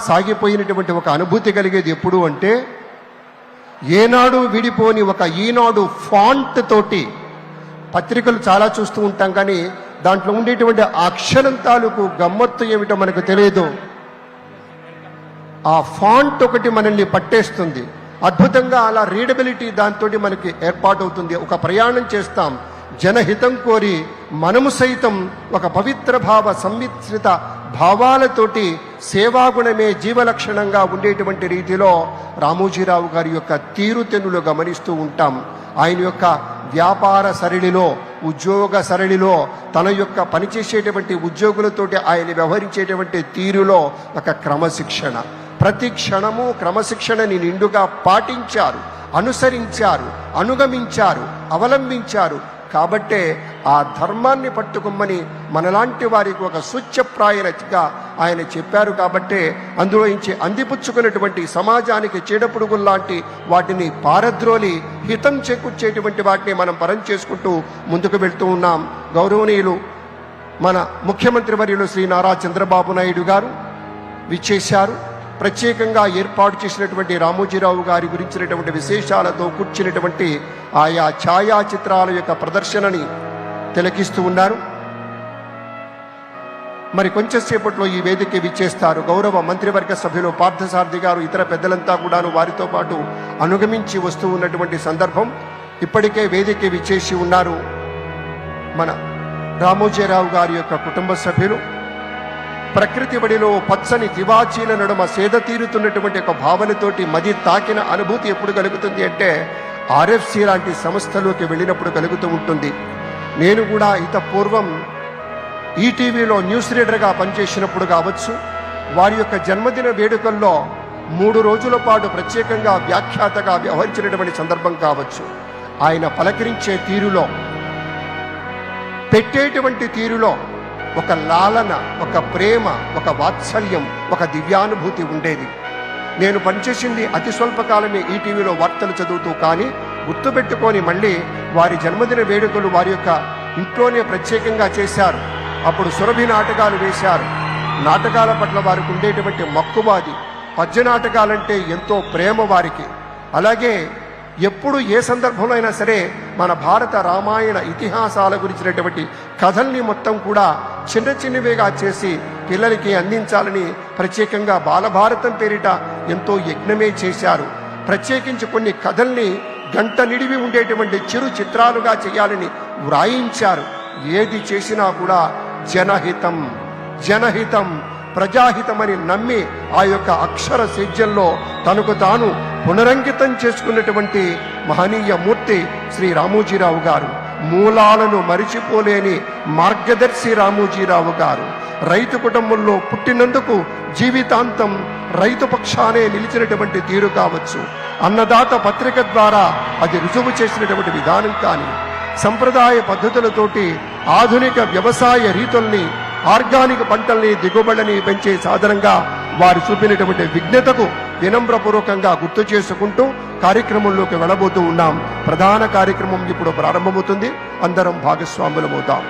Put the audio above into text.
సాగిపోయినటువంటి ఒక అనుభూతి కలిగేది ఎప్పుడు అంటే, ఏనాడు విడిపోని ఒక ఈనాడు ఫాంట్ తోటి పత్రికలు చాలా చూస్తూ ఉంటాం, కానీ దాంట్లో ఉండేటువంటి అక్షరం తాలూకు గమ్మత్తు ఏమిటో మనకు తెలియదు. ఆ ఫాంట్ ఒకటి మనల్ని పట్టేస్తుంది అద్భుతంగా. అలా రీడబిలిటీ దాంతో మనకి ఏర్పాటవుతుంది. ఒక ప్రయాణం చేస్తాం జనహితం కోరి, మనము సైతం ఒక పవిత్ర భావ సంమిశ్రిత భావాలతోటి సేవాగుణమే జీవలక్షణంగా ఉండేటువంటి రీతిలో రామోజీరావు గారి యొక్క తీరుతెన్నులు గమనిస్తూ ఉంటాం. ఆయన యొక్క వ్యాపార సరళిలో, ఉద్యోగ సరళిలో, తన యొక్క పనిచేసేటువంటి ఉద్యోగులతోటి ఆయన వ్యవహరించేటువంటి తీరులో ఒక క్రమశిక్షణ, ప్రతి క్షణము క్రమశిక్షణని నిండుగా పాటించారు, అనుసరించారు, అనుగమించారు, అవలంబించారు. కాబట్టే ఆ ధర్మాన్ని పట్టుకోమని మనలాంటి వారికి ఒక స్వచ్ఛప్రాయనగా ఆయన చెప్పారు. కాబట్టే అందులో నుంచి అందిపుచ్చుకున్నటువంటి సమాజానికి చీడపురుగుల్లాంటి వాటిని పారద్రోలి హితం చేకూర్చేటువంటి వాటిని మనం పరం చేసుకుంటూ ముందుకు వెళ్తూ ఉన్నాం. గౌరవనీయులు మన ముఖ్యమంత్రి వర్యులు శ్రీ నారా చంద్రబాబు నాయుడు గారు విచ్చేశారు. ప్రత్యేకంగా ఏర్పాటు చేసినటువంటి రామోజీరావు గారి గురించినటువంటి విశేషాలతో కూర్చున్నటువంటి ఆయా ఛాయాచిత్రాల యొక్క ప్రదర్శనని తిలకిస్తూ ఉన్నారు. మరి కొంచెం సేపట్లో ఈ వేదిక విచ్చేస్తారు గౌరవ మంత్రివర్గ సభ్యులు పార్థసారథి గారు, ఇతర పెద్దలంతా కూడాను వారితో పాటు అనుగమించి వస్తూ ఉన్నటువంటి సందర్భం. ఇప్పటికే వేదిక విచ్చేసి ఉన్నారు మన రామోజీరావు గారి యొక్క కుటుంబ సభ్యులు. ప్రకృతి బడిలో పచ్చని తివాచీల నడుమ సేద తీరుతున్నటువంటి ఒక భావనతోటి మది తాకిన అనుభూతి ఎప్పుడు కలుగుతుంది అంటే ఆర్ఎఫ్సి లాంటి సంస్థలోకి వెళ్ళినప్పుడు కలుగుతూ ఉంటుంది. నేను కూడా ఇంత పూర్వం ఈటీవీలో న్యూస్ రీడర్గా పనిచేసినప్పుడు కావచ్చు, వారి యొక్క జన్మదిన వేడుకల్లో 3 రోజుల పాటు ప్రత్యేకంగా వ్యాఖ్యాతగా వ్యవహరించినటువంటి సందర్భం కావచ్చు. ఆయన పలకరించే తీరులో, పెట్టేటువంటి తీరులో ఒక లాలన, ఒక ప్రేమ, ఒక వాత్సల్యం, ఒక దివ్యానుభూతి ఉండేది. నేను పనిచేసింది అతి స్వల్పకాలమే ఈటీవీలో వార్తలు చదువుతూ, కానీ గుర్తుపెట్టుకొని మళ్ళీ వారి జన్మదిన వేడుకలు వారి యొక్క ఇంట్లోనే ప్రత్యేకంగా చేశారు. అప్పుడు సురభి నాటకాలు వేశారు. నాటకాల పట్ల వారికి ఉండేటువంటి మక్కువాది, పద్య నాటకాలంటే ఎంతో ప్రేమ వారికి. అలాగే ఎప్పుడు ఏ సందర్భంలో అయినా సరే మన భారత రామాయణ ఇతిహాసాల గురించినటువంటి కథల్ని మొత్తం కూడా చిన్న చిన్నవిగా చేసి పిల్లలకి అందించాలని ప్రత్యేకంగా బాలభారతం పేరిట ఎంతో యజ్ఞమే చేశారు. ప్రత్యేకించి కొన్ని కథల్ని గంట నిడివి ఉండేటువంటి చిరు చిత్రాలుగా చేయాలని వ్రాయించారు. ఏది చేసినా కూడా జనహితం, జనహితం, ప్రజాహితమని నమ్మి ఆ యొక్క అక్షర సేద్యంలో తనకు తాను పునరంకితం చేసుకున్నటువంటి మహనీయ మూర్తి శ్రీ రామోజీరావు గారు. మూలాలను మరిచిపోలేని మార్గదర్శి రామోజీరావు గారు. రైతు కుటుంబంలో పుట్టినందుకు జీవితాంతం రైతు పక్షానే నిలిచినటువంటి తీరు కావచ్చు, అన్నదాత పత్రిక ద్వారా అది రుజువు చేసినటువంటి విధానం కానీ, సంప్రదాయ పద్ధతులతోటి ఆధునిక వ్యవసాయ రీతుల్ని, ఆర్గానిక్ పంటల్ని, దిగుబడిని పెంచే సాధనంగా వారు చూపినటువంటి విజ్ఞతకు వినమ్రపూర్వకంగా గుర్తు చేసుకుంటూ కార్యక్రమంలోకి వెళ్ళబోతూ ఉన్నాం. ప్రధాన కార్యక్రమం ఇప్పుడు ప్రారంభమవుతుంది. అందరం భాగస్వాములమవుతాం.